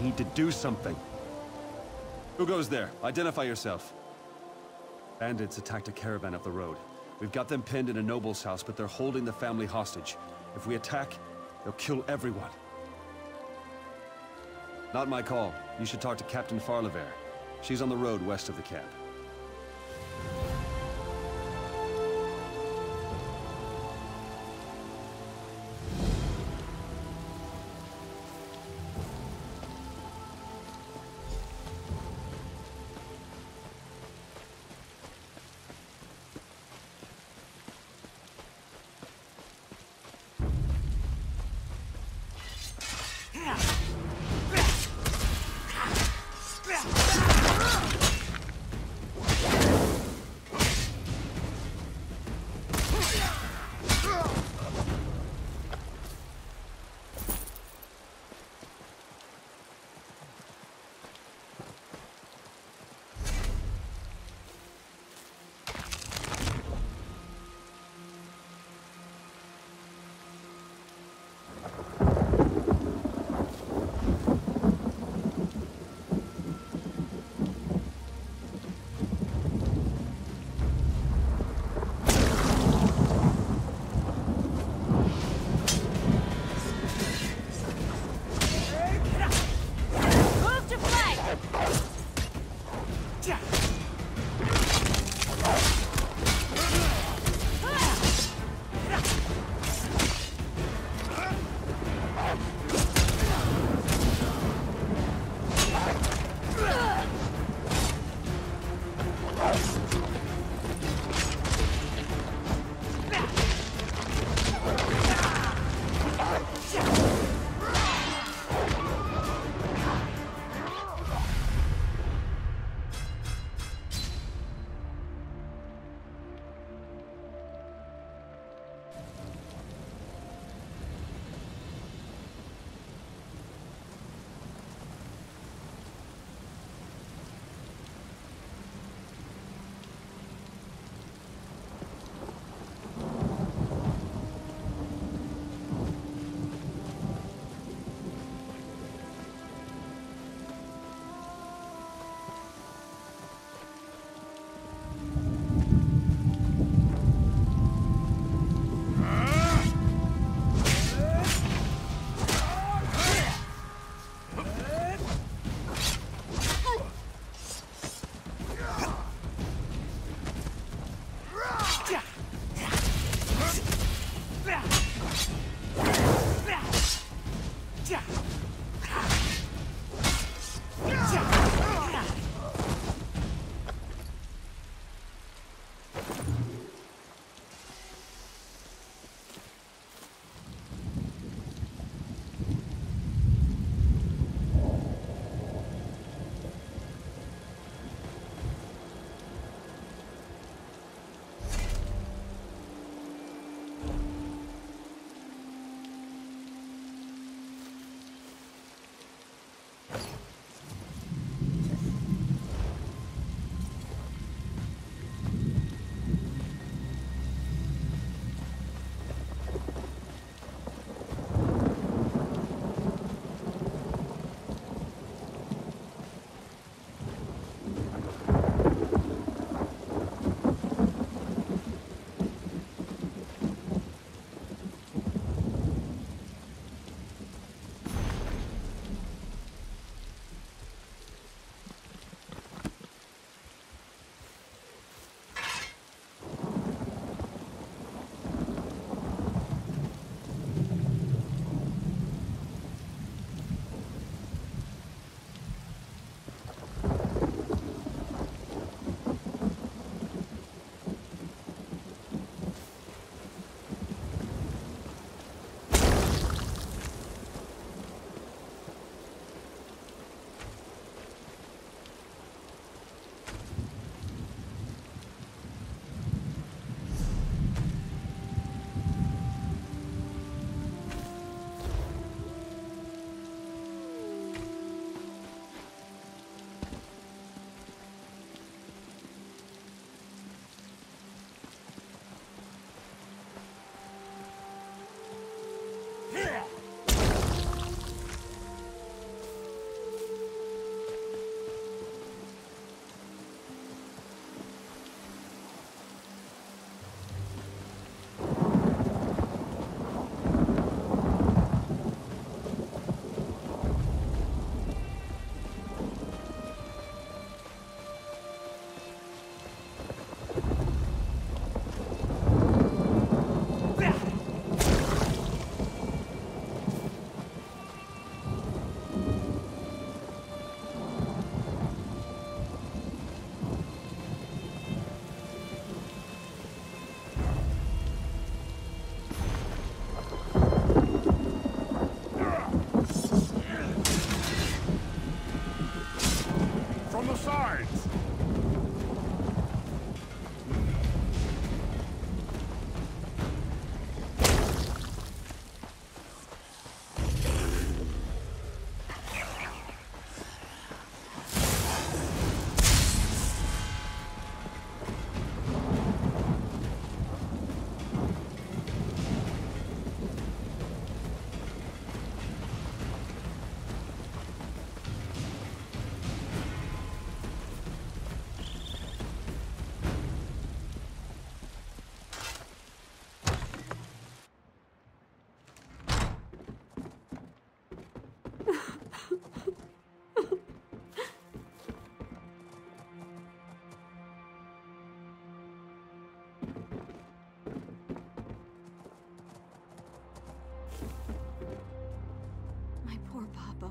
Need to do something. Who goes there? Identify yourself. Bandits attacked a caravan up the road. We've got them pinned in a noble's house, but they're holding the family hostage. If we attack, they'll kill everyone. Not my call. You should talk to Captain Farlever. She's on the road west of the camp.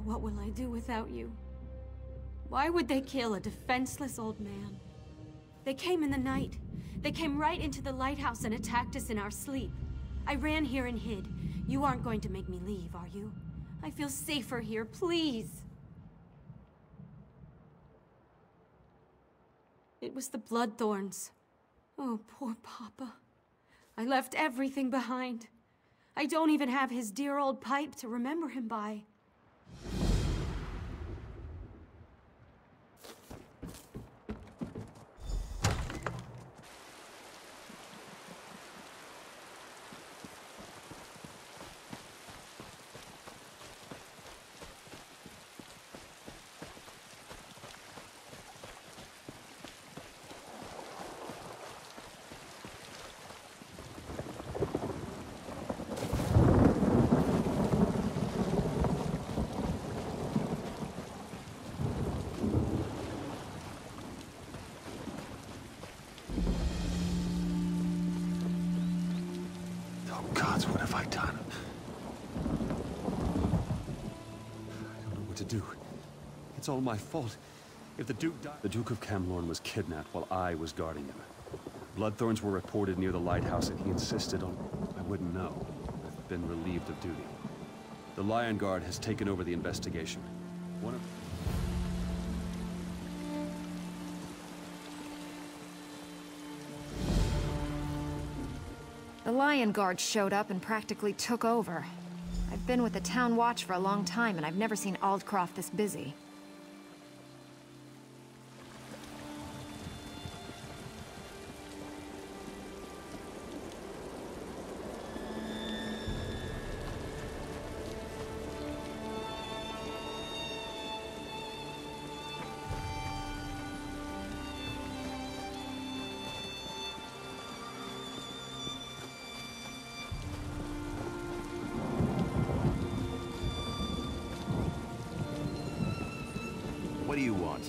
What will I do without you? Why would they kill a defenseless old man? They came in the night. They came right into the lighthouse and attacked us in our sleep. I ran here and hid. You aren't going to make me leave, are you? I feel safer here, please. It was the Bloodthorns. Oh, poor Papa. I left everything behind. I don't even have his dear old pipe to remember him by. Gods, what have I done? I don't know what to do. It's all my fault. If the Duke died... The Duke of Camlorn was kidnapped while I was guarding him. Bloodthorns were reported near the lighthouse and he insisted on... I wouldn't know. I've been relieved of duty. The Lion Guard has taken over the investigation. One of... The Lion Guard showed up and practically took over. I've been with the Town Watch for a long time, and I've never seen Aldcroft this busy. What do you want?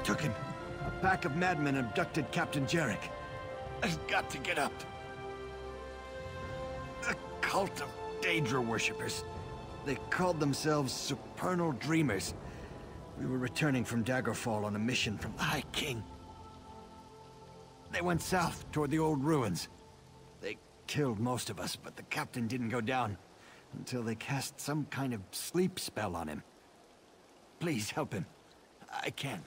took him. A pack of madmen abducted Captain Jarek. I've got to get up. A cult of Daedra worshippers. They called themselves Supernal Dreamers. We were returning from Daggerfall on a mission from the High King. They went south toward the old ruins. They killed most of us, but the captain didn't go down until they cast some kind of sleep spell on him. Please help him. I can't.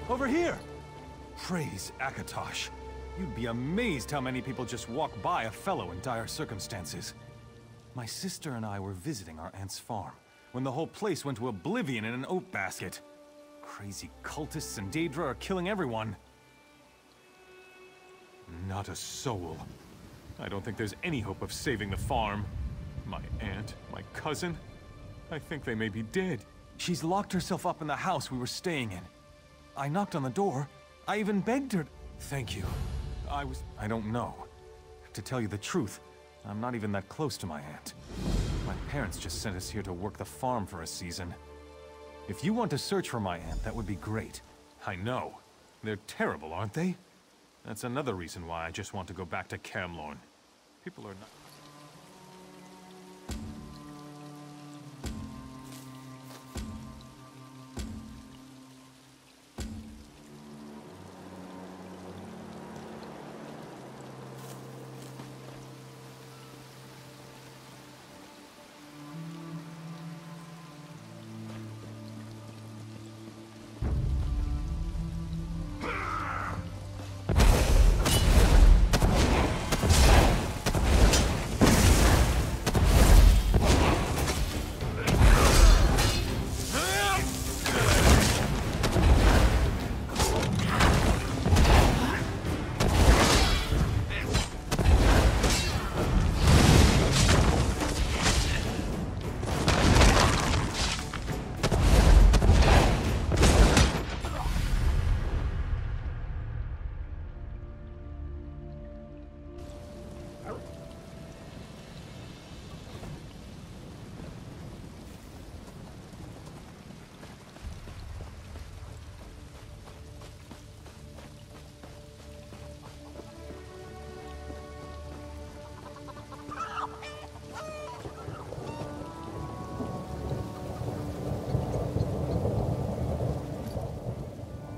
Over here! Praise Akatosh. You'd be amazed how many people just walk by a fellow in dire circumstances. My sister and I were visiting our aunt's farm when the whole place went to oblivion in an oat basket. Crazy cultists and Daedra are killing everyone. Not a soul. I don't think there's any hope of saving the farm. My aunt, my cousin, I think they may be dead. She's locked herself up in the house we were staying in. I knocked on the door. I even begged her. Thank you. I don't know. To tell you the truth, I'm not even that close to my aunt. My parents just sent us here to work the farm for a season. If you want to search for my aunt, that would be great. I know. They're terrible, aren't they? That's another reason why I just want to go back to Camlorn. People are not...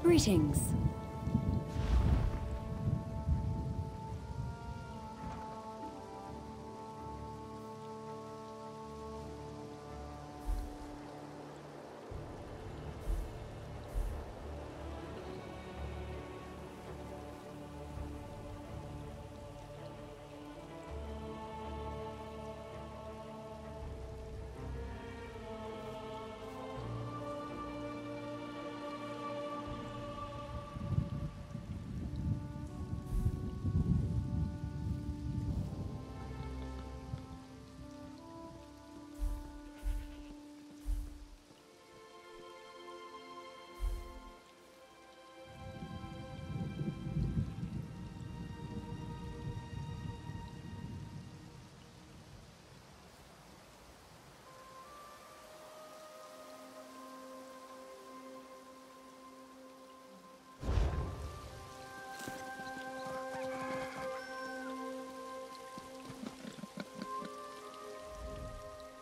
Greetings.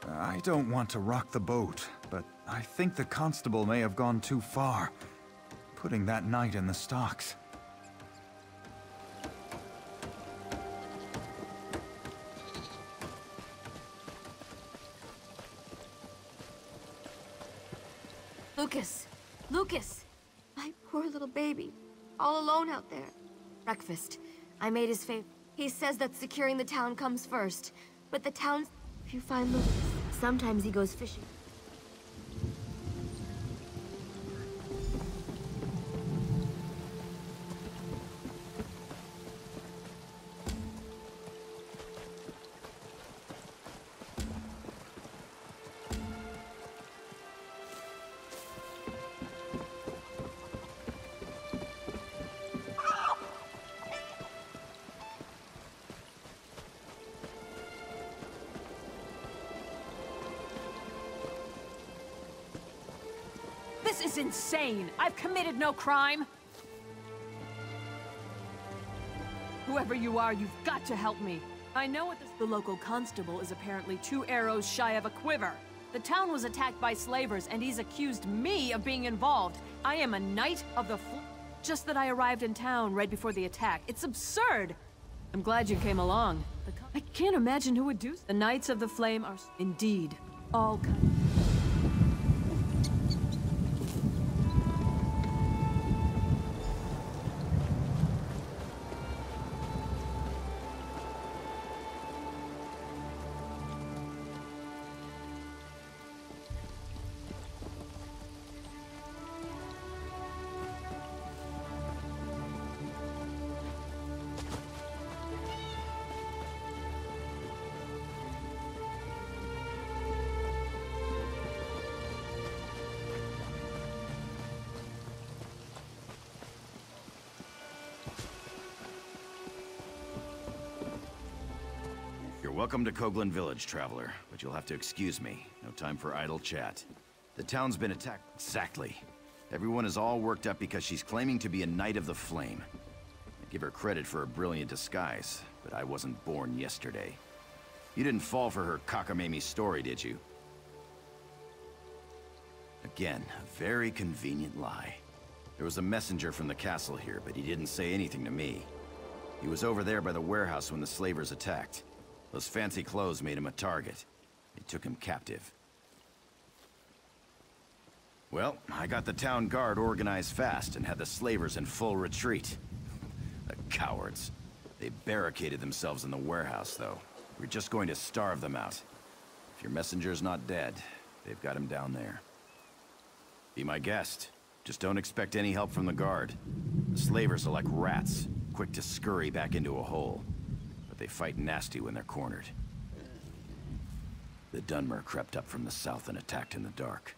I don't want to rock the boat, but I think the constable may have gone too far, putting that knight in the stocks. Lucas! Lucas! My poor little baby. All alone out there. Breakfast. I made his favorite. He says that securing the town comes first. But the town's... If you find Lucas, sometimes he goes fishing. This is insane! I've committed no crime! Whoever you are, you've got to help me. I know what the local constable is apparently 2 arrows shy of a quiver. The town was attacked by slavers, and he's accused me of being involved. I am a knight of the just that I arrived in town right before the attack. It's absurd! I'm glad you came along. I can't imagine who would do so. The Knights of the Flame are indeed all kinds. welcome to Coghlan Village, traveler. But you'll have to excuse me. No time for idle chat. The town's been attacked. Exactly. Everyone is all worked up because she's claiming to be a Knight of the Flame. I give her credit for a brilliant disguise, but I wasn't born yesterday. You didn't fall for her cockamamie story, did you? Again, a very convenient lie. There was a messenger from the castle here, but he didn't say anything to me. He was over there by the warehouse when the slavers attacked. Those fancy clothes made him a target. They took him captive. Well, I got the town guard organized fast and had the slavers in full retreat. The cowards. They barricaded themselves in the warehouse, though. We're just going to starve them out. If your messenger's not dead, they've got him down there. Be my guest. Just don't expect any help from the guard. The slavers are like rats, quick to scurry back into a hole. But they fight nasty when they're cornered. The Dunmer crept up from the south and attacked in the dark.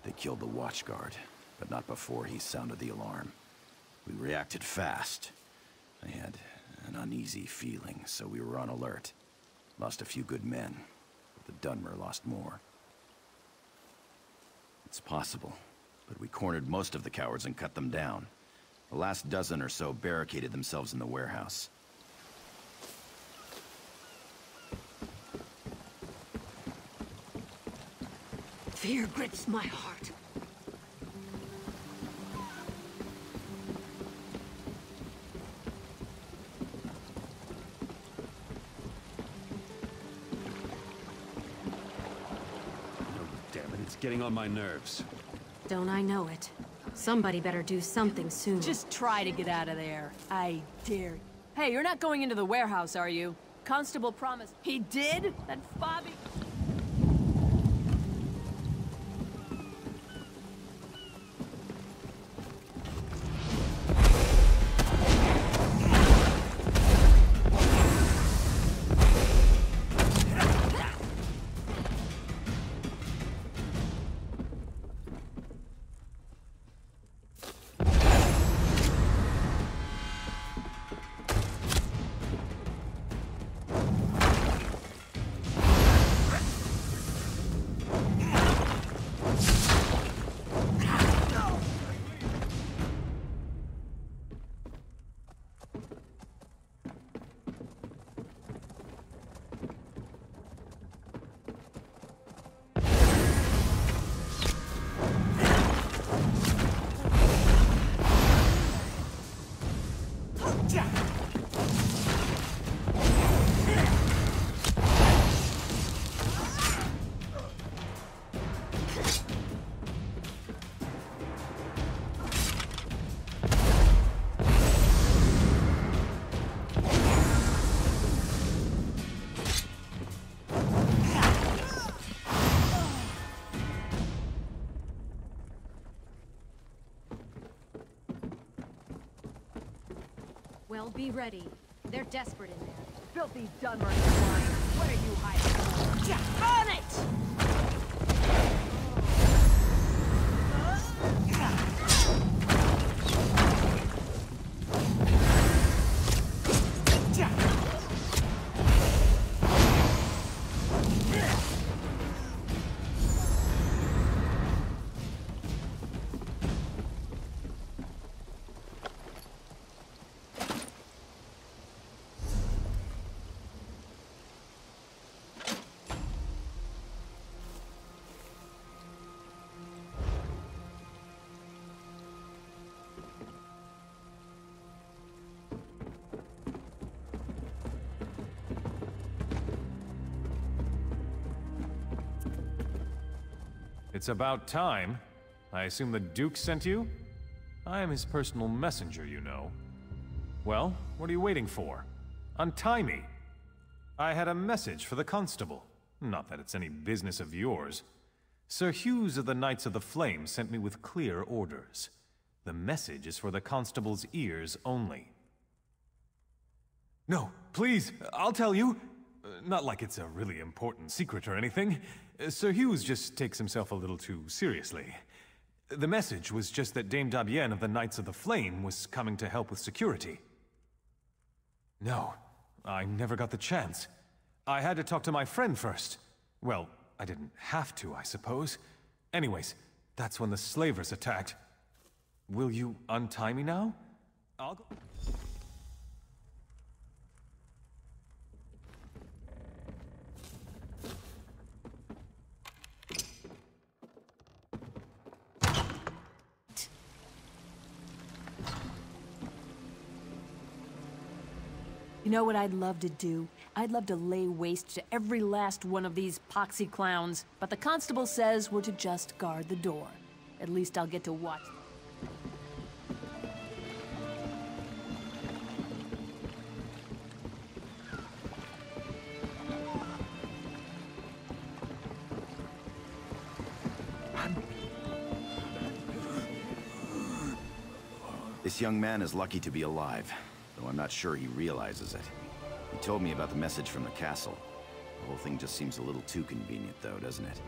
They killed the watchguard, but not before he sounded the alarm. We reacted fast. I had an uneasy feeling, so we were on alert. Lost a few good men, but the Dunmer lost more. It's possible, but we cornered most of the cowards and cut them down. The last dozen or so barricaded themselves in the warehouse. Fear grips my heart. Damn it, it's getting on my nerves. Don't I know it? Somebody better do something soon. Just try to get out of there. I dare you. Hey, you're not going into the warehouse, are you? Constable promised. He did? Then Bobby... Well, be ready. They're desperate in there. Filthy Dunmer swine. What are you hiding? On it! It's about time. I assume the Duke sent you? I am his personal messenger, you know. Well, what are you waiting for? Untie me! I had a message for the constable. Not that it's any business of yours. Sir Hughes of the Knights of the Flame sent me with clear orders. The message is for the constable's ears only. No, please, I'll tell you. Not like it's a really important secret or anything. Sir Hughes just takes himself a little too seriously. The message was just that Dame Dabienne of the Knights of the Flame was coming to help with security. No, I never got the chance. I had to talk to my friend first. Well, I didn't have to, I suppose. Anyways, that's when the slavers attacked. Will you untie me now? I'll go... You know what I'd love to do? I'd love to lay waste to every last one of these poxy clowns, but the constable says we're to just guard the door. At least I'll get to watch. This young man is lucky to be alive, though I'm not sure he realizes it. He told me about the message from the castle. The whole thing just seems a little too convenient, though, doesn't it?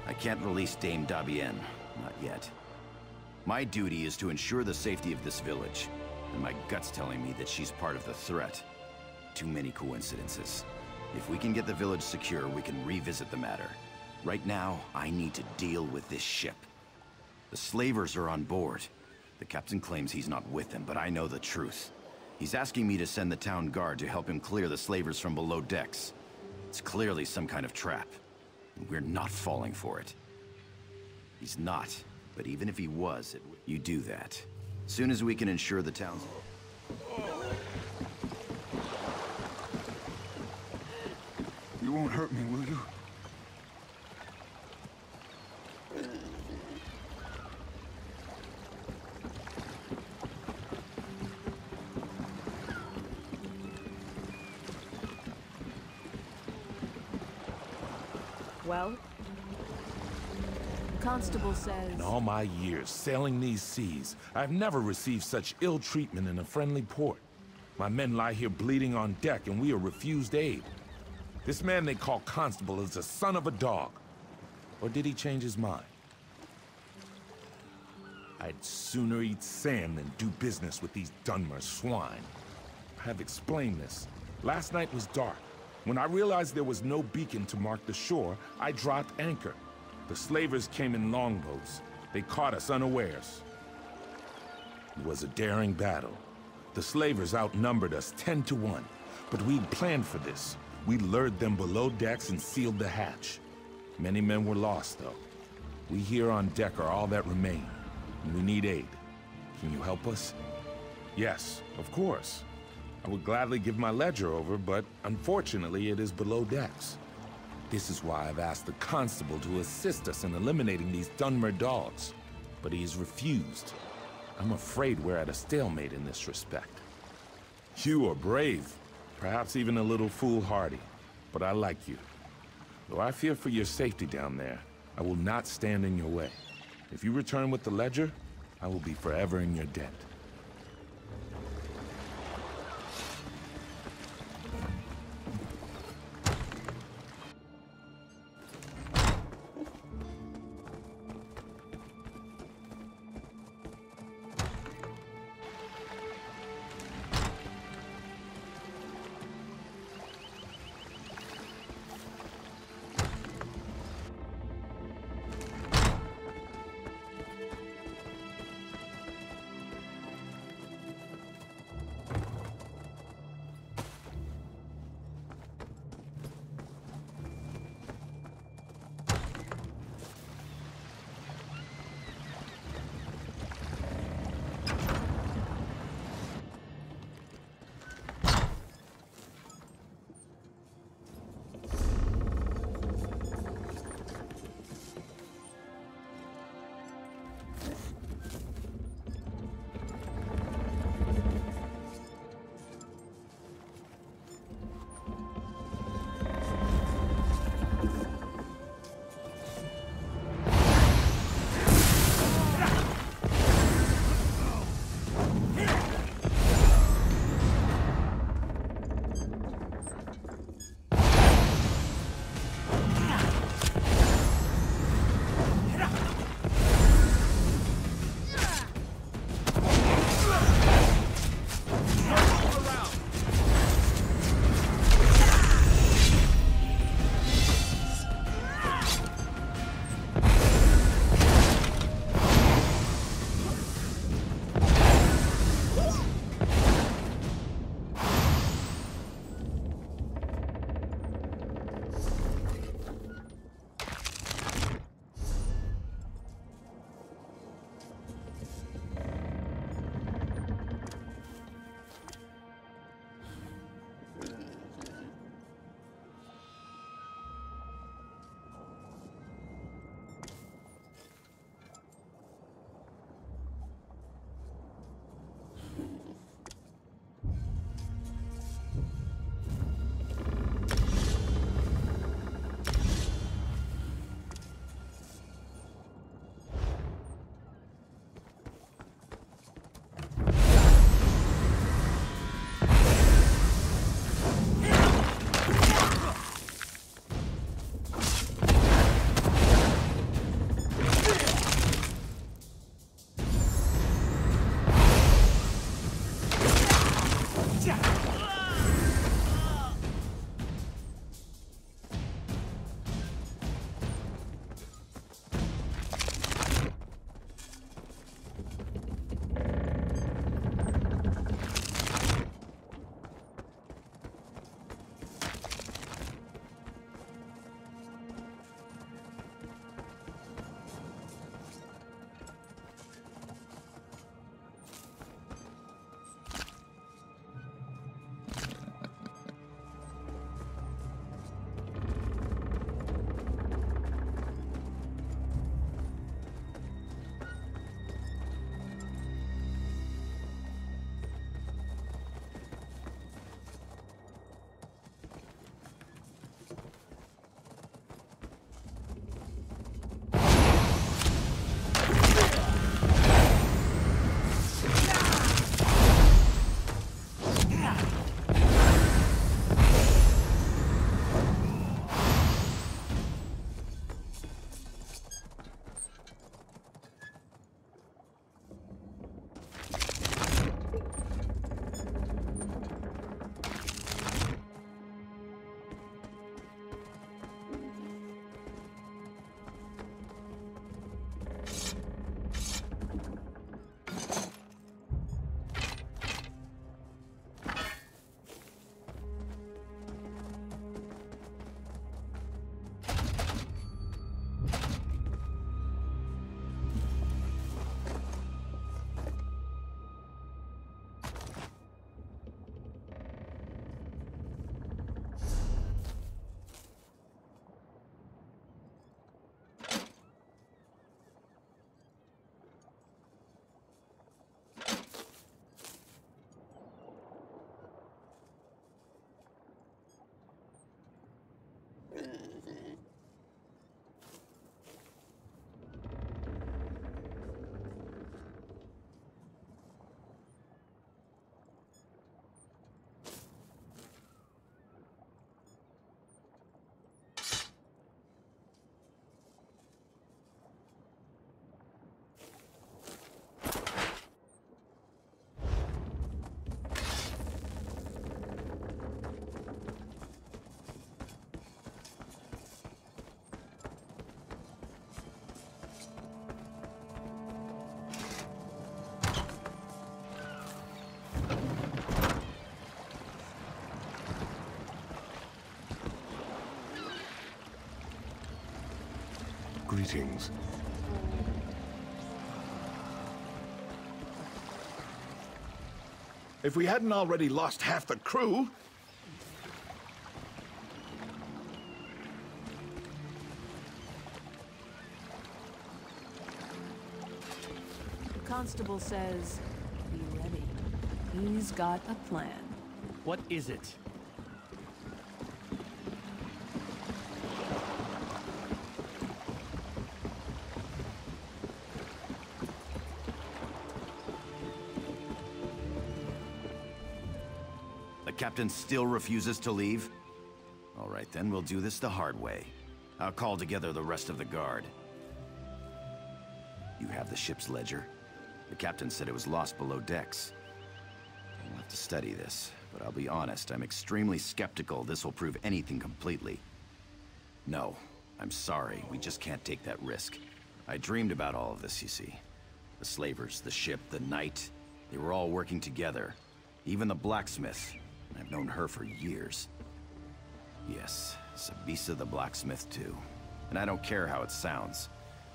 I can't release Dame Dabienne. Not yet. My duty is to ensure the safety of this village, and my gut's telling me that she's part of the threat. Too many coincidences. If we can get the village secure, we can revisit the matter. Right now, I need to deal with this ship. The slavers are on board. The captain claims he's not with them, but I know the truth. He's asking me to send the town guard to help him clear the slavers from below decks. It's clearly some kind of trap, and we're not falling for it. He's not, but even if he was, you do that. Soon as we can ensure the town's... You won't hurt me, will you? Well? Constable says... In all my years sailing these seas, I've never received such ill treatment in a friendly port. My men lie here bleeding on deck and we are refused aid. This man they call Constable is the son of a dog. Or did he change his mind? I'd sooner eat sand than do business with these Dunmer swine. I have explained this. Last night was dark. When I realized there was no beacon to mark the shore, I dropped anchor. The slavers came in longboats. They caught us unawares. It was a daring battle. The slavers outnumbered us 10 to 1, but we'd planned for this. We lured them below decks and sealed the hatch. Many men were lost, though. We here on deck are all that remain, and we need aid. Can you help us? Yes, of course. I would gladly give my ledger over, but unfortunately it is below decks. This is why I've asked the constable to assist us in eliminating these Dunmer dogs, but he has refused. I'm afraid we're at a stalemate in this respect. You are brave, perhaps even a little foolhardy, but I like you. Though I fear for your safety down there, I will not stand in your way. If you return with the ledger, I will be forever in your debt. greetings. If we hadn't already lost half the crew... The constable says, be ready. He's got a plan. What is it? The captain still refuses to leave? All right, then we'll do this the hard way. I'll call together the rest of the guard. You have the ship's ledger? The captain said it was lost below decks. We'll have to study this, but I'll be honest, I'm extremely skeptical this will prove anything completely. No, I'm sorry, we just can't take that risk. I dreamed about all of this, you see. The slavers, the ship, the knight, they were all working together. Even the blacksmith. I've known her for years. Yes, Sabisa the blacksmith too. And I don't care how it sounds.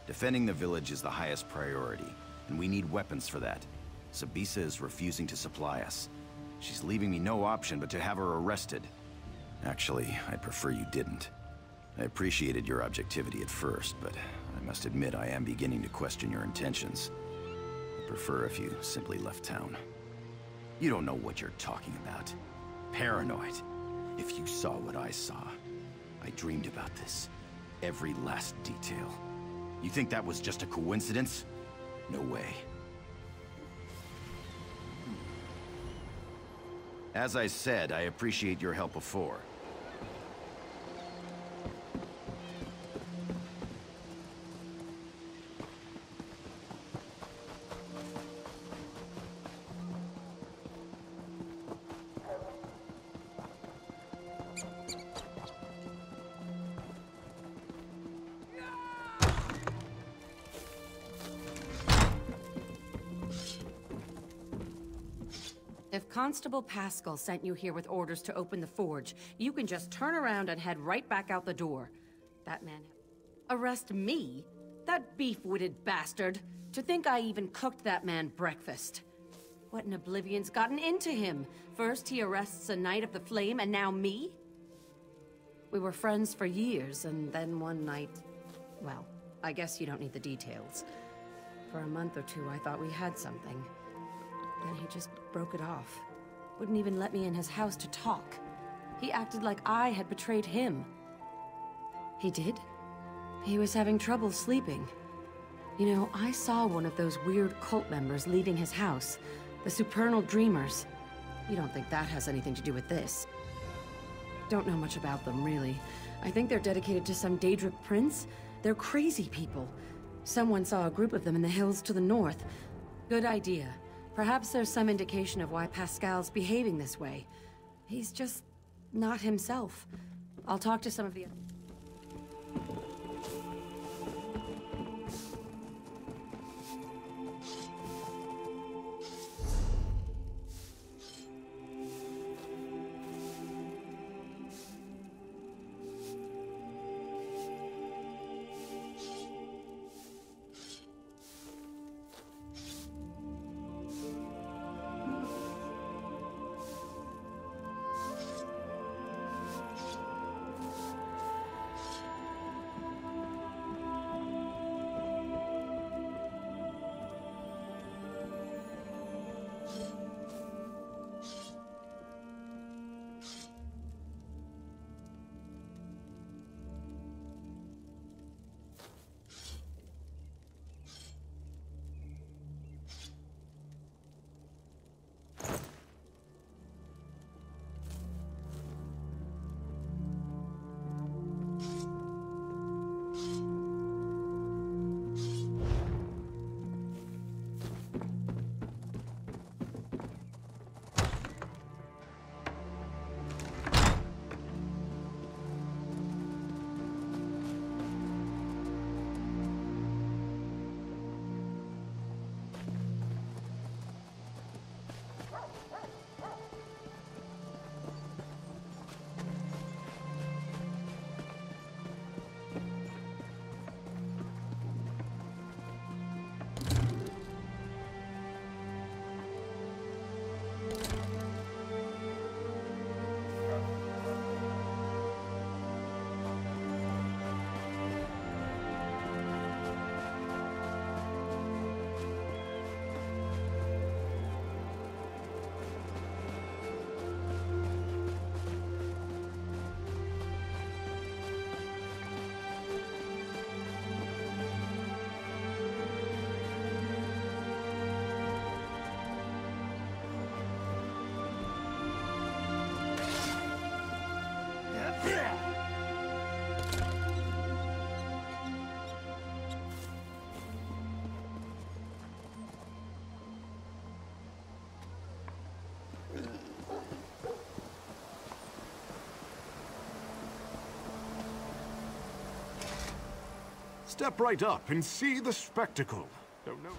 Defending the village is the highest priority, and we need weapons for that. Sabisa is refusing to supply us. She's leaving me no option but to have her arrested. Actually, I'd prefer you didn't. I appreciated your objectivity at first, but I must admit I am beginning to question your intentions. I'd prefer if you simply left town. You don't know what you're talking about. Paranoid. If you saw what I saw, I dreamed about this. Every last detail. You think that was just a coincidence? No way. As I said, I appreciate your help before. If Constable Pascal sent you here with orders to open the forge, you can just turn around and head right back out the door. That man... Arrest me? That beef-witted bastard! To think I even cooked that man breakfast. What in oblivion's gotten into him? First he arrests a Knight of the Flame, and now me? We were friends for years, and then one night... Well, I guess you don't need the details. For a month or two, I thought we had something. Then he just broke it off. Wouldn't even let me in his house to talk. He acted like I had betrayed him. He did? He was having trouble sleeping. You know, I saw one of those weird cult members leaving his house. The Supernal Dreamers. You don't think that has anything to do with this? Don't know much about them, really. I think they're dedicated to some Daedric prince. They're crazy people. Someone saw a group of them in the hills to the north. Good idea. Perhaps there's some indication of why Pascal's behaving this way. He's just not himself. I'll talk to some of the... Step right up and see the spectacle. Don't know.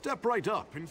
Step right up and...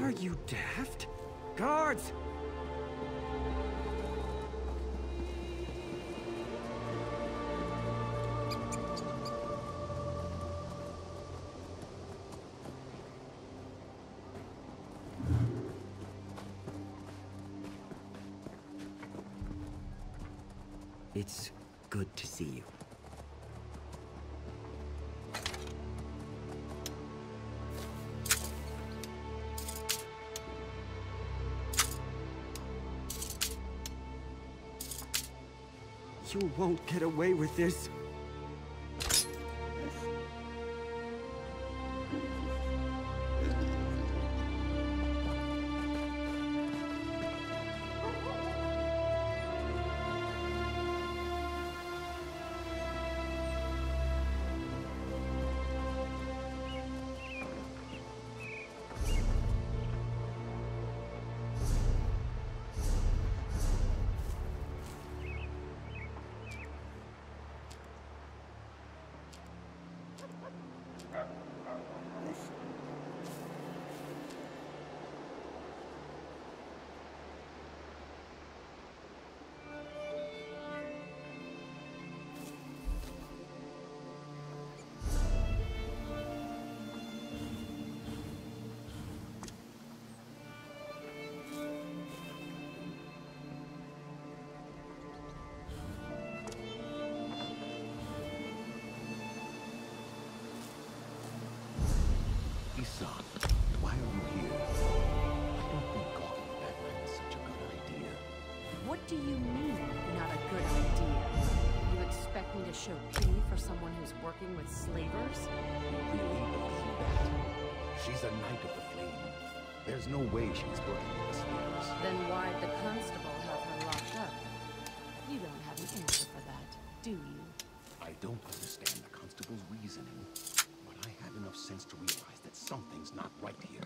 Are you daft? Guards! It's good to see you. You won't get away with this. show pity for someone who's working with slavers? You really believe that? She's a Knight of the Flame. There's no way she's working with the slavers. Then why'd the constable have her locked up? You don't have an answer for that, do you? I don't understand the constable's reasoning, but I have enough sense to realize that something's not right here.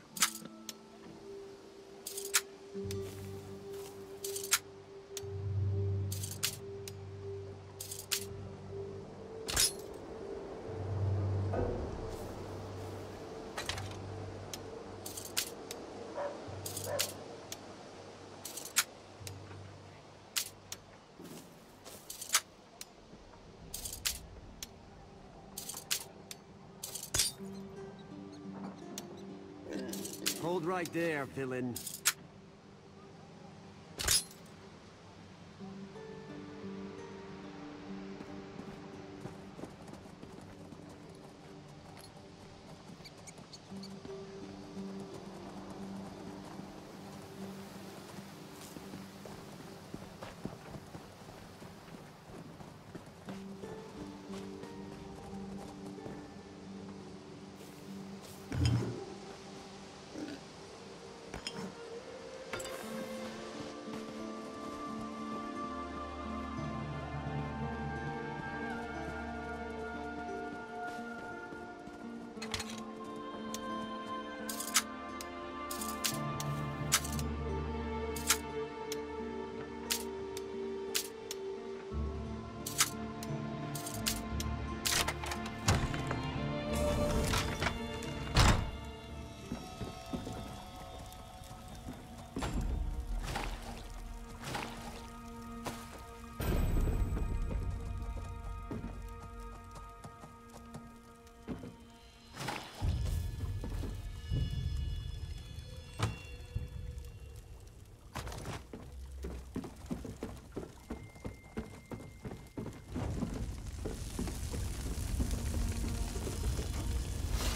Hold right there, villain.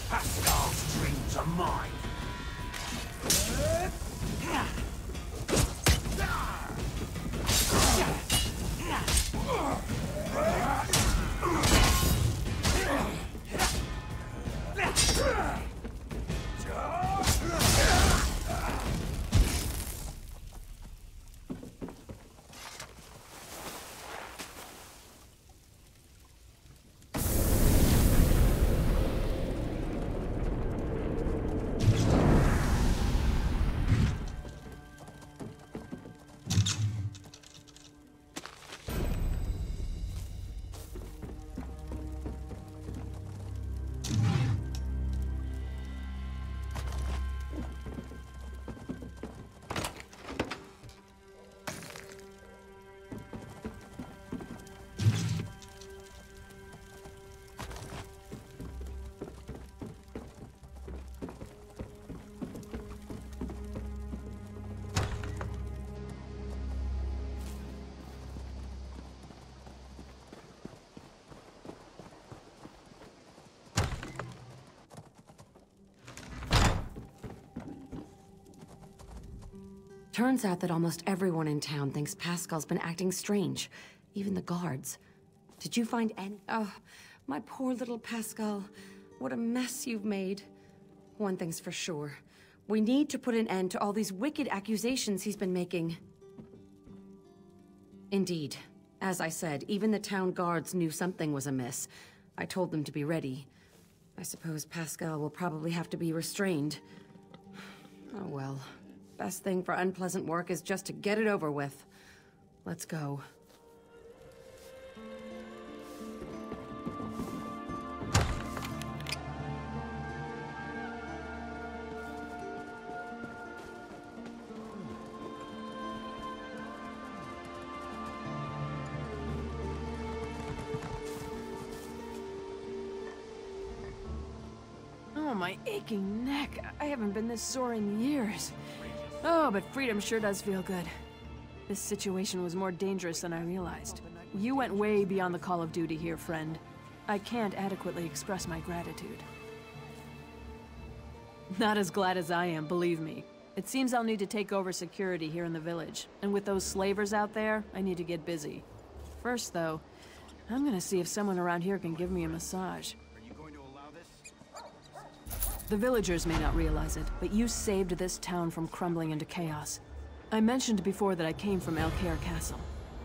Pascal's dreams are mine. Turns out that almost everyone in town thinks Pascal's been acting strange. Even the guards. Did you find any? Oh, my poor little Pascal. What a mess you've made. One thing's for sure. We need to put an end to all these wicked accusations he's been making. Indeed. As I said, even the town guards knew something was amiss. I told them to be ready. I suppose Pascal will probably have to be restrained. Oh well. Best thing for unpleasant work is just to get it over with. Let's go. Oh, my aching neck. I haven't been this sore in years. Oh, but freedom sure does feel good. This situation was more dangerous than I realized. You went way beyond the call of duty here, friend. I can't adequately express my gratitude. Not as glad as I am, believe me. It seems I'll need to take over security here in the village. And with those slavers out there, I need to get busy. First, though, I'm gonna see if someone around here can give me a massage. Are you going to allow this? The villagers may not realize it, but you saved this town from crumbling into chaos. I mentioned before that I came from El Cair Castle.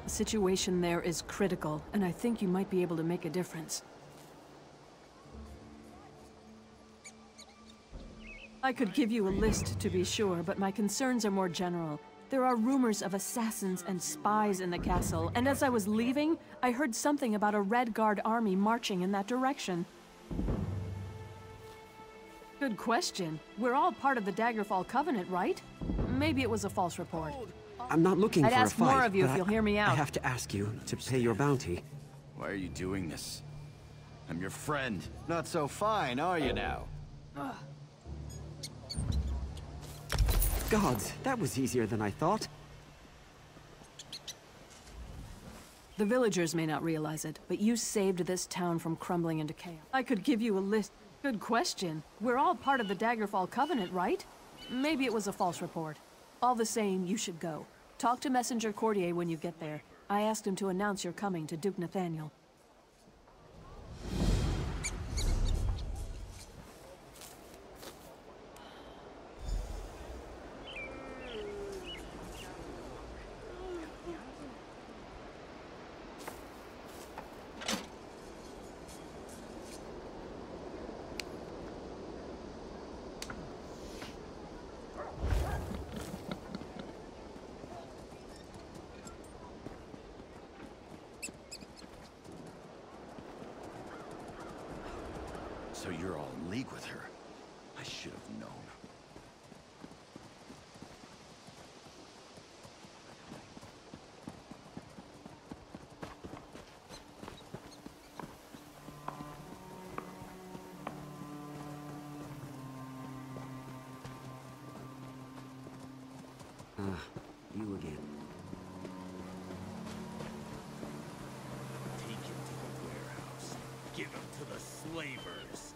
The situation there is critical, and I think you might be able to make a difference. I could give you a list, to be sure, but my concerns are more general. There are rumors of assassins and spies in the castle, and as I was leaving, I heard something about a Red Guard army marching in that direction. Good question. We're all part of the Daggerfall Covenant, right? Maybe it was a false report. I'm not looking I'd for a ask fight, more of you but if you'll hear me out. I have to ask you to pay your bounty. Why are you doing this? I'm your friend. Not so fine, are you now? Gods, that was easier than I thought. The villagers may not realize it, but you saved this town from crumbling into chaos. I could give you a list. Good question. We're all part of the Daggerfall Covenant, right? Maybe it was a false report. All the same, you should go. Talk to Messenger Courtier when you get there. I asked him to announce your coming to Duke Nathaniel. So you're all in league with her. I should have known. You again. Take him to the warehouse. Give him to the slavers.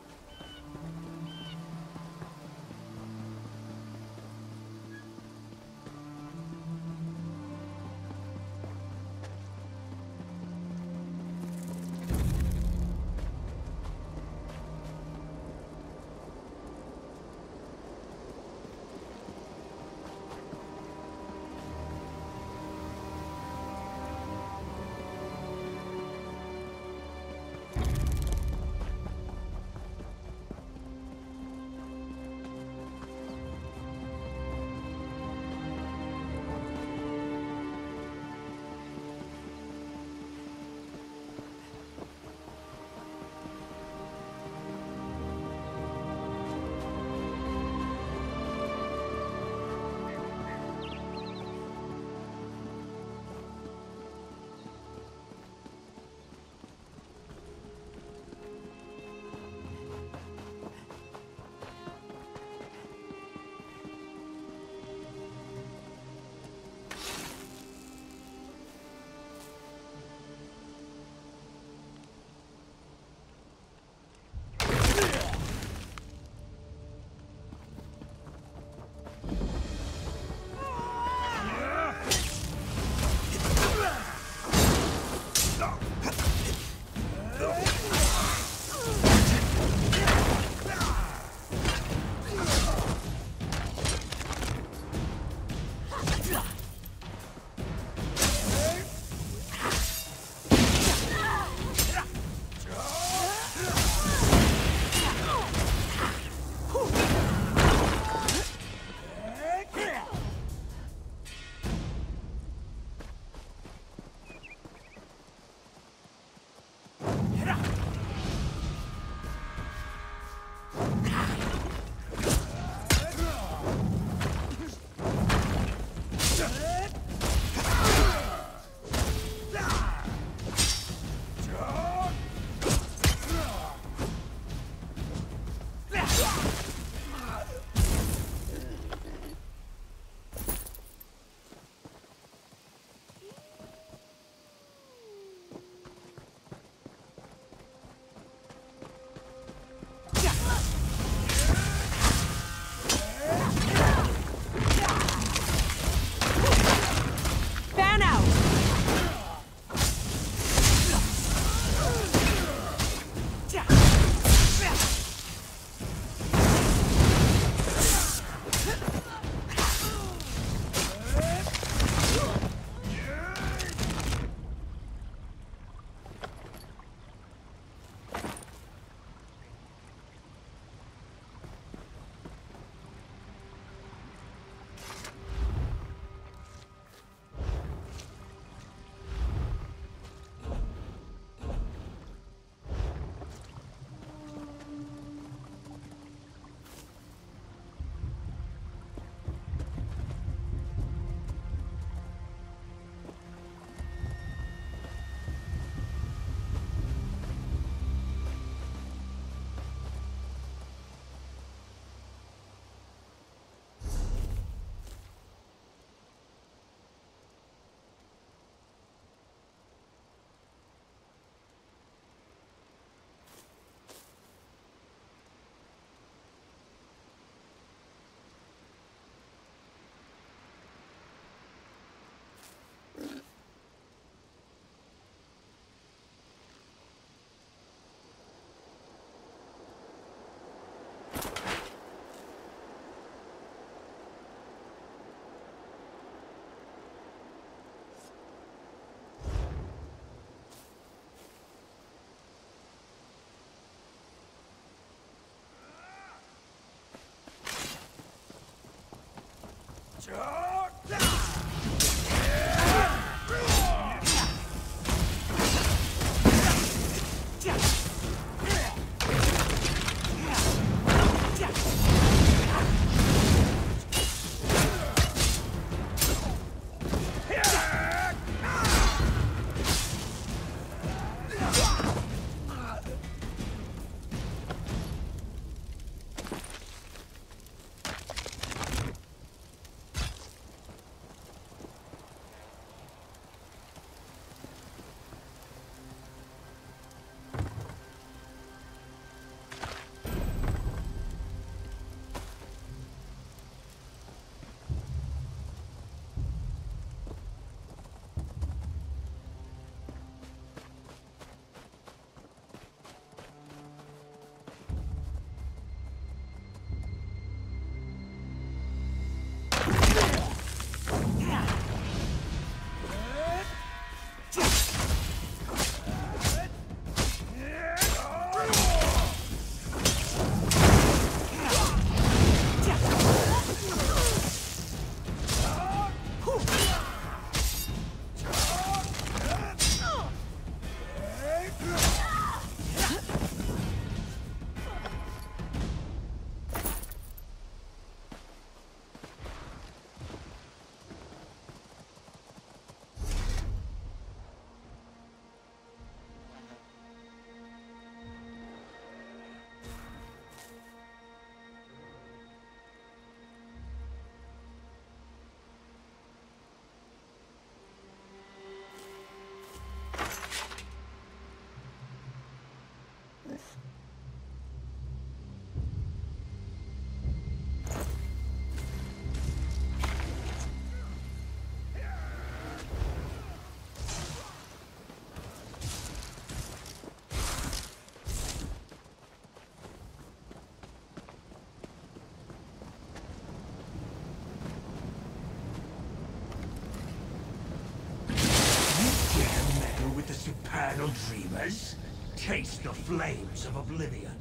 Supernal dreamers, taste the flames of oblivion.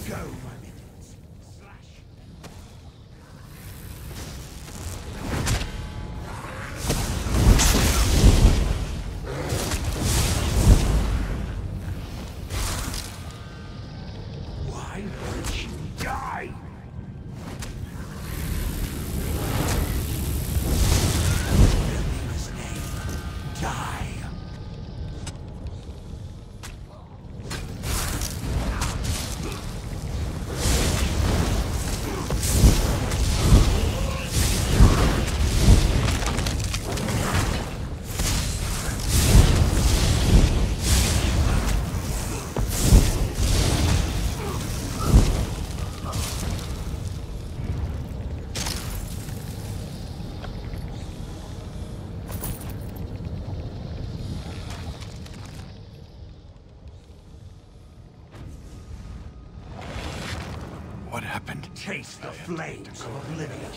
Go, my minions. Slash. Why won't you die? In his name, die. What happened? Taste the flames of oblivion.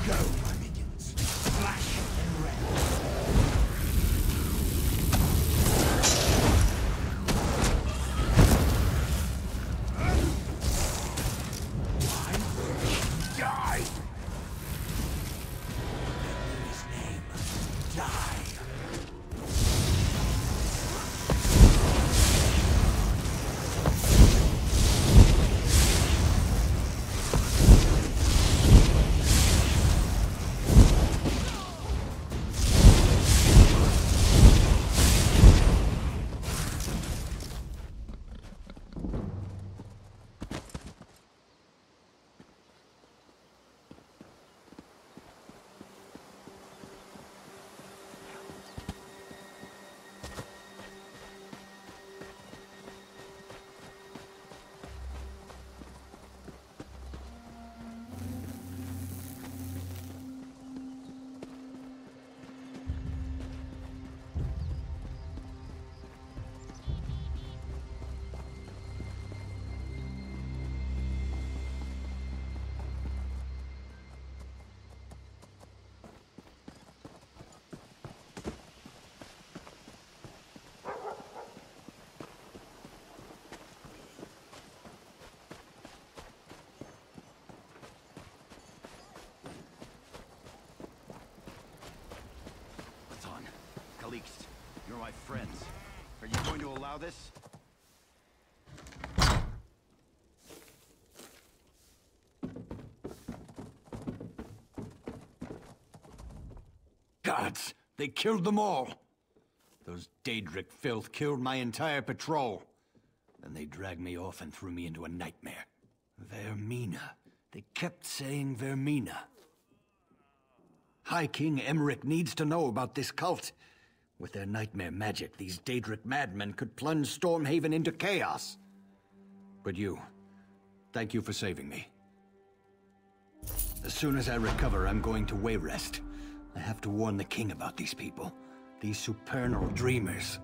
Go, my minions. Flash and red. Why won't you die? In his name, die. beast. You're my friends. Are you going to allow this? Gods! They killed them all! Those Daedric filth killed my entire patrol. Then they dragged me off and threw me into a nightmare. Vermina. They kept saying Vermina. High King Emmerich needs to know about this cult. With their nightmare magic, these Daedric madmen could plunge Stormhaven into chaos. But you, thank you for saving me. As soon as I recover, I'm going to Wayrest. I have to warn the king about these people. These supernal dreamers.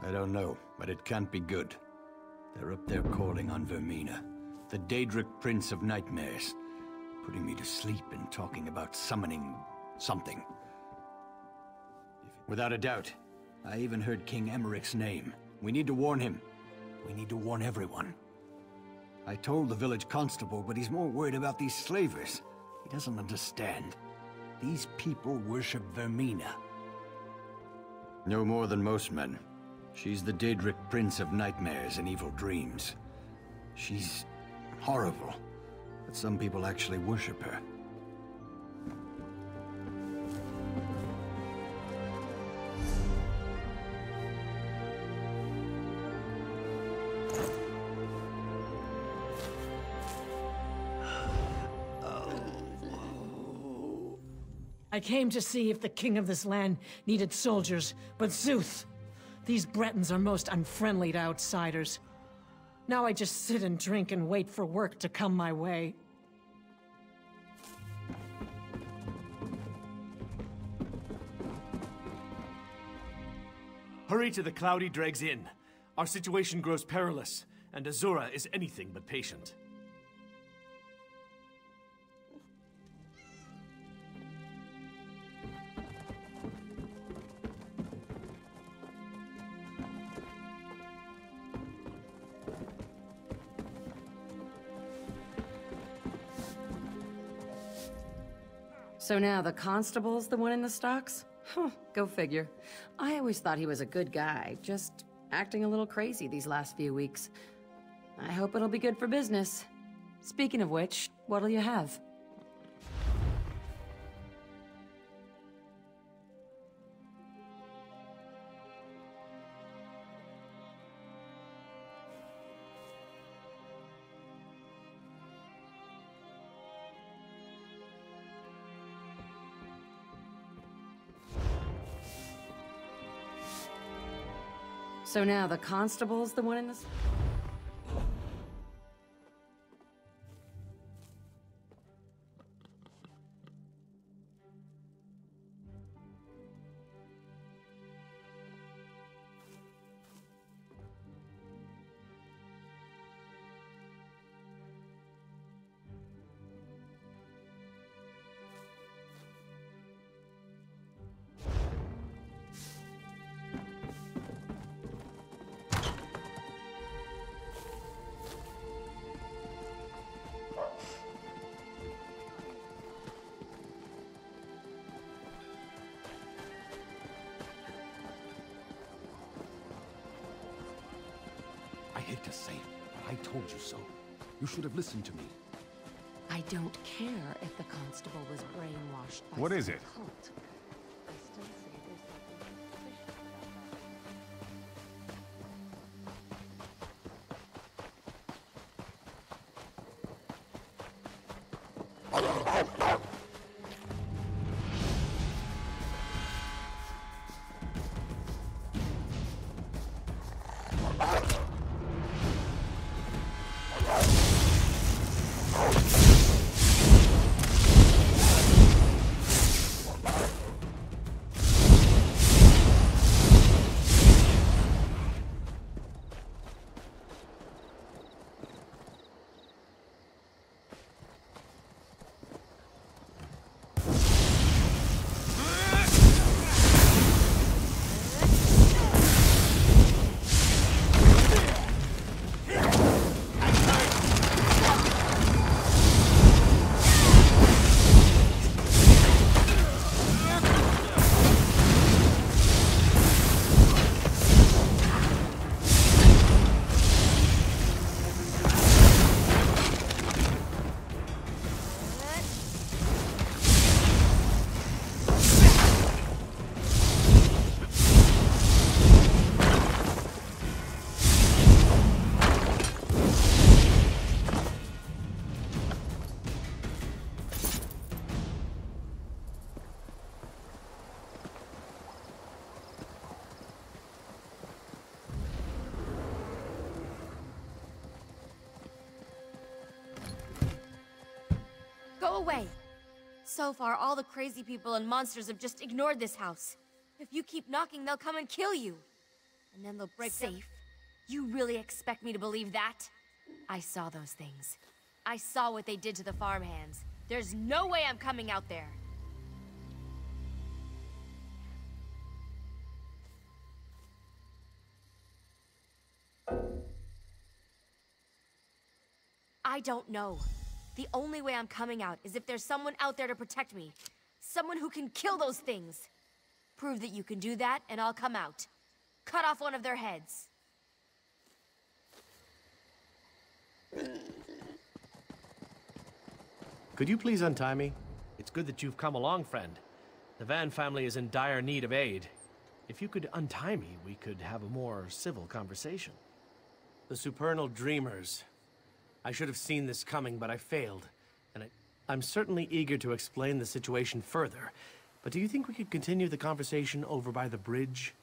I don't know, but it can't be good. They're up there calling on Vermina, the Daedric Prince of Nightmares, putting me to sleep and talking about summoning something. Without a doubt, I even heard King Emmerich's name. We need to warn him. We need to warn everyone. I told the village constable, but he's more worried about these slavers. He doesn't understand. These people worship Vermina. No more than most men. She's the Daedric Prince of Nightmares and Evil Dreams. She's horrible, but some people actually worship her. I came to see if the king of this land needed soldiers, but Zuth! These Bretons are most unfriendly to outsiders. Now I just sit and drink and wait for work to come my way. Hurry to the Cloudy Dregs Inn. Our situation grows perilous, and Azura is anything but patient. So now the constable's the one in the stocks? Huh, go figure. I always thought he was a good guy, just acting a little crazy these last few weeks. I hope it'll be good for business. Speaking of which, what'll you have? So now the constable's the one in the... I hate to say it, but I told you so. You should have listened to me. I don't care if the constable was brainwashed by What is some it? cult. I still say there's something suspicious about that. Go away! So far, all the crazy people and monsters have just ignored this house. If you keep knocking, they'll come and kill you. And then they'll break safe. You really expect me to believe that? I saw those things. I saw what they did to the farmhands. There's no way I'm coming out there. I don't know. The only way I'm coming out is if there's someone out there to protect me. Someone who can kill those things. Prove that you can do that, and I'll come out. Cut off one of their heads. Could you please untie me? It's good that you've come along, friend. The Van family is in dire need of aid. If you could untie me, we could have a more civil conversation. The supernal dreamers. I should have seen this coming, but I failed. And I'm certainly eager to explain the situation further. But do you think we could continue the conversation over by the bridge?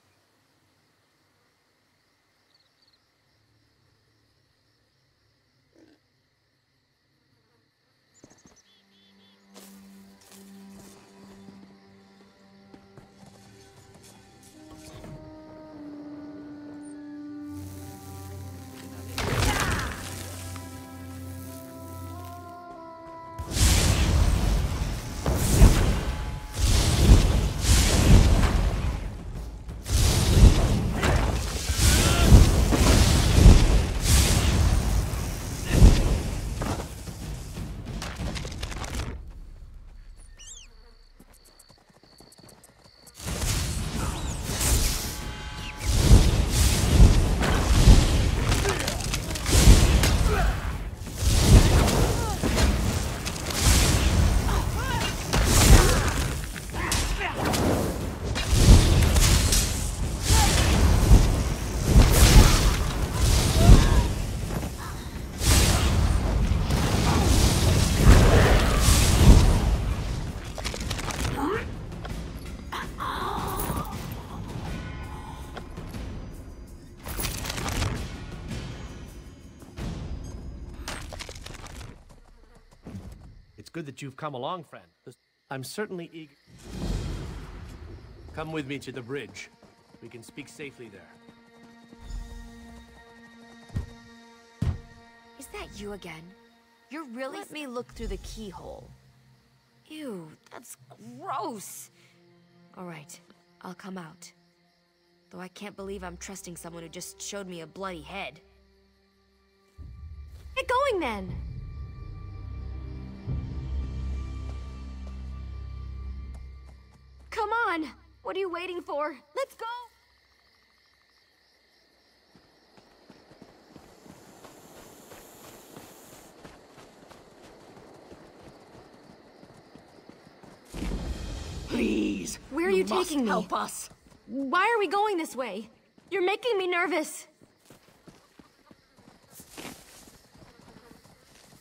Good that you've come along, friend. I'm certainly eager. Come with me to the bridge. We can speak safely there. Is that you again? You're really— Let me look through the keyhole. Ew, that's gross. All right, I'll come out. Though I can't believe I'm trusting someone who just showed me a bloody head. Get going then! Come on! What are you waiting for? Let's go! Please! Where are you taking me? Help us! Why are we going this way? You're making me nervous.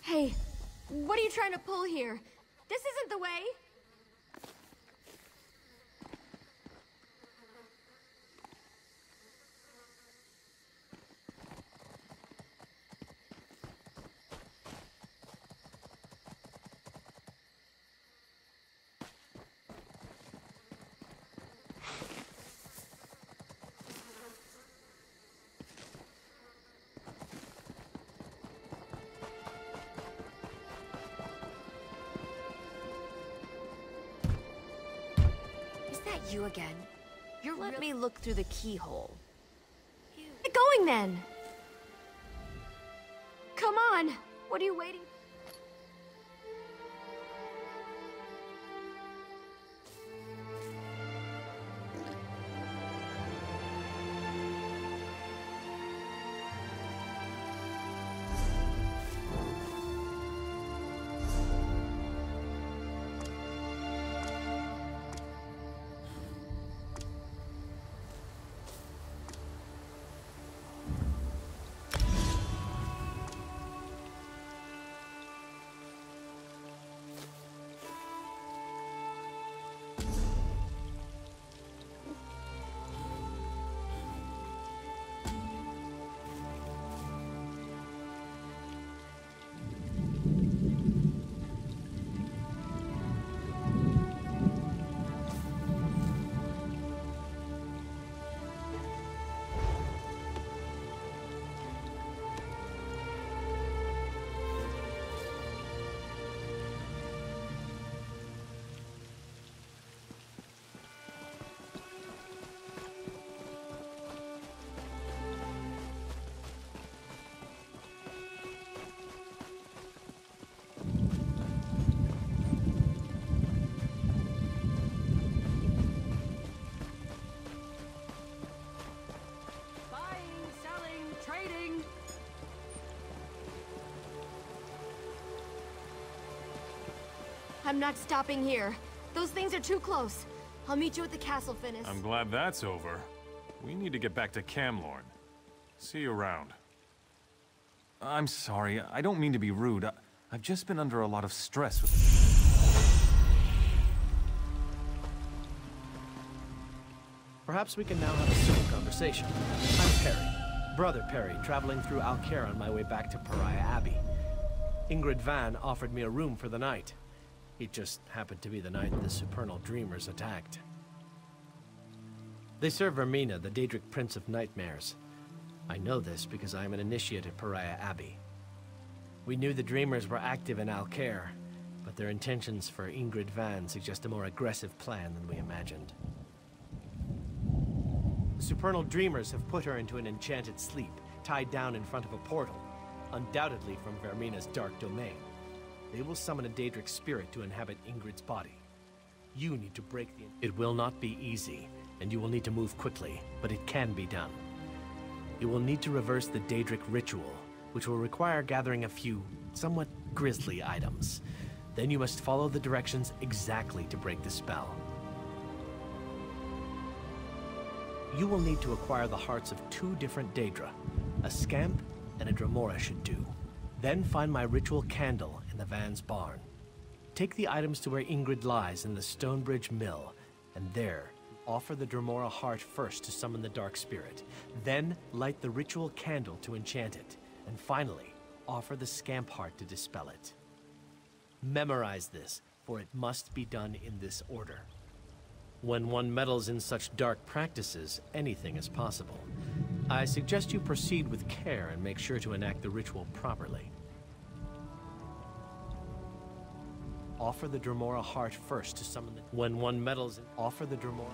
Hey, what are you trying to pull here? This isn't the way. You again? Let me look through the keyhole. Get going then! Come on! What are you waiting for? I'm not stopping here. Those things are too close. I'll meet you at the castle, Finis. I'm glad that's over. We need to get back to Camlorn. See you around. I'm sorry, I don't mean to be rude. I've just been under a lot of stress with... Perhaps we can now have a civil conversation. I'm Perry, Brother Perry, traveling through Alcaire on my way back to Pariah Abbey. Ingrid Van offered me a room for the night. It just happened to be the night the Supernal Dreamers attacked. They serve Vermina, the Daedric Prince of Nightmares. I know this because I am an initiate at Pariah Abbey. We knew the Dreamers were active in Alcaire, but their intentions for Ingrid Van suggest a more aggressive plan than we imagined. The Supernal Dreamers have put her into an enchanted sleep, tied down in front of a portal, undoubtedly from Vermina's dark domain. They will summon a Daedric spirit to inhabit Ingrid's body. You need to break the... It will not be easy, and you will need to move quickly, but it can be done. You will need to reverse the Daedric ritual, which will require gathering a few, somewhat grisly items. Then you must follow the directions exactly to break the spell. You will need to acquire the hearts of 2 different Daedra. A Scamp and a Dremora should do. Then find my ritual candle in the Van's barn. Take the items to where Ingrid lies in the Stonebridge Mill, and there, offer the Dremora heart first to summon the Dark Spirit. Then, light the ritual candle to enchant it. And finally, offer the Scamp heart to dispel it. Memorize this, for it must be done in this order. When one meddles in such dark practices, anything is possible. I suggest you proceed with care and make sure to enact the ritual properly. Offer the Dremora heart first to summon the... When one meddles in... Offer the Dremora...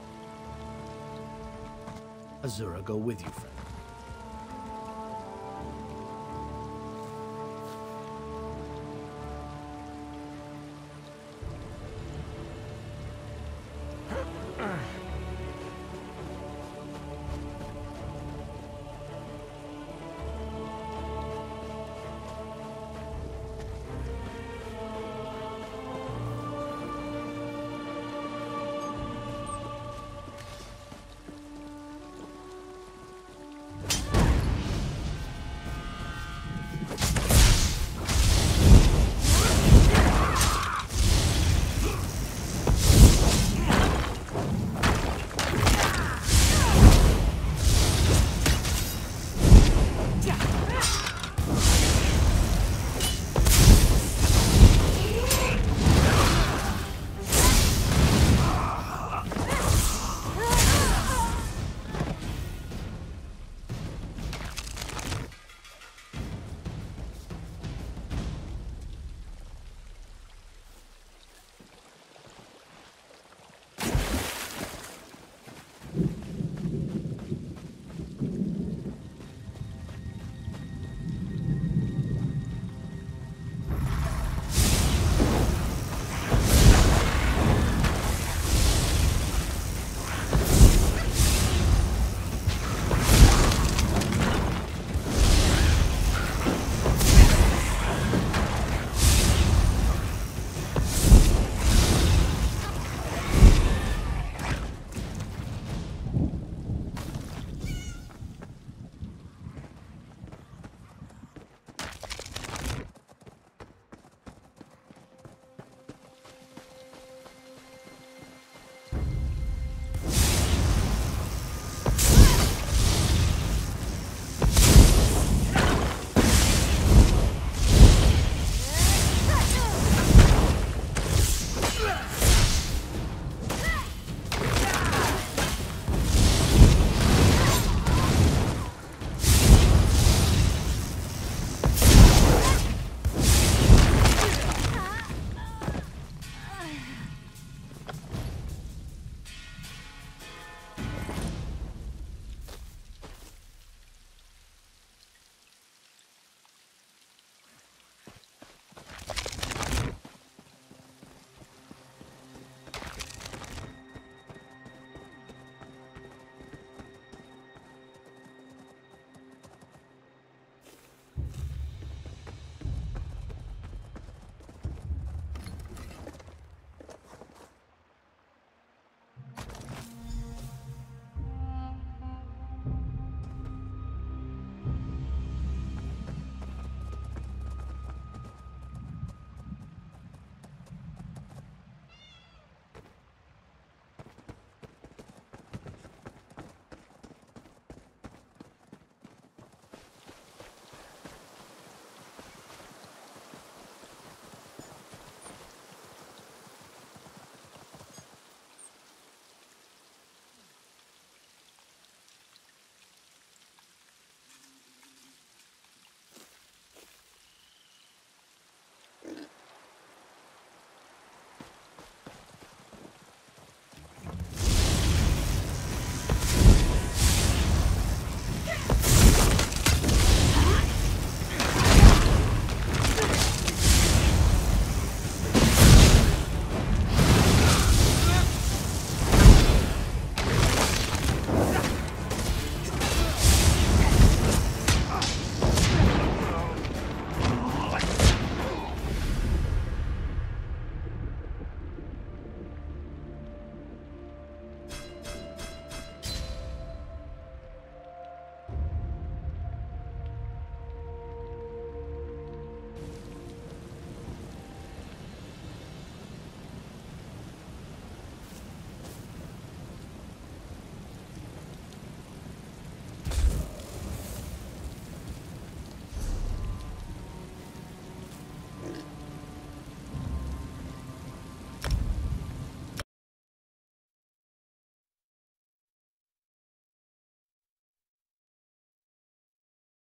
Azura, go with you, friend.